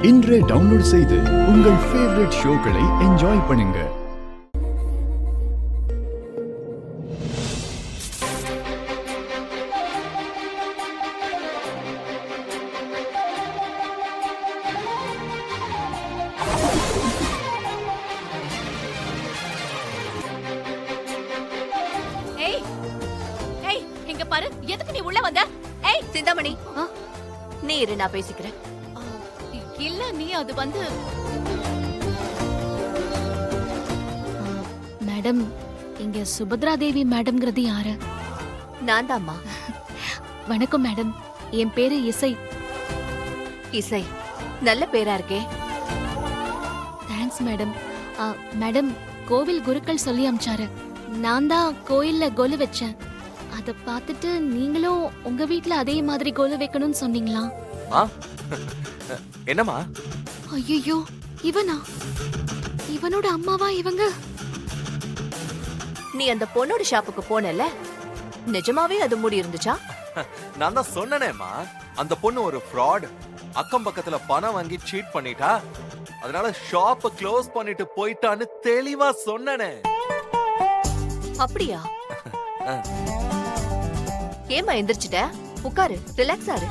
இன்றே டவுன்லோட் செய்து உங்கள் ஃபேவரட் ஷோக்களை என்ஜாய் பண்ணுங்க. இங்க பாரு, எதுக்கு நீ உள்ள வந்த? ஏய் சிந்தாமணி, நீ இரு, நான் பேசிக்கிறேன். இல்ல நீ அது வந்து மேடம், இங்க சுபத்ரா தேவி மேடம்ங்கிறது யாரு? நான் தான்மா. வணக்கம் மேடம், என் பேரு இசை. இசை நல்ல பேரா இருக்கே. Thanks madam. மேடம், கோவில் குருக்கள் சொல்லி அமிச்சாரு. நான் தான் கோயில்ல கொலு வச்சேன். அத பார்த்துட்டு நீங்களும் உங்க வீட்ல அதே மாதிரி கொலு வைக்கணும்னு சொன்னீங்களா? என்னம்மா? ஐயோ, இவனா? இவனோட அம்மாவா இவங்க? நீ அந்த பொண்ணோட ஷாப்புக்கு போனல, நிஜமாவே அது மூடி இருந்துச்சா? நான் தான் சொன்னேனேம்மா, அந்த பொண்ணு ஒரு ஃப்ராட். அக்கம் பக்கத்துல பணம் வாங்கி சீட் பண்ணிட்டா, அதனால ஷாப்ப க்ளோஸ் பண்ணிட்டு போயிட்டான்னு தெளிவா சொன்னனே. அப்படியா? ஏமா எந்திரிச்சிட்ட? உட்காரு, ரிலாக்ஸ் ஆரு.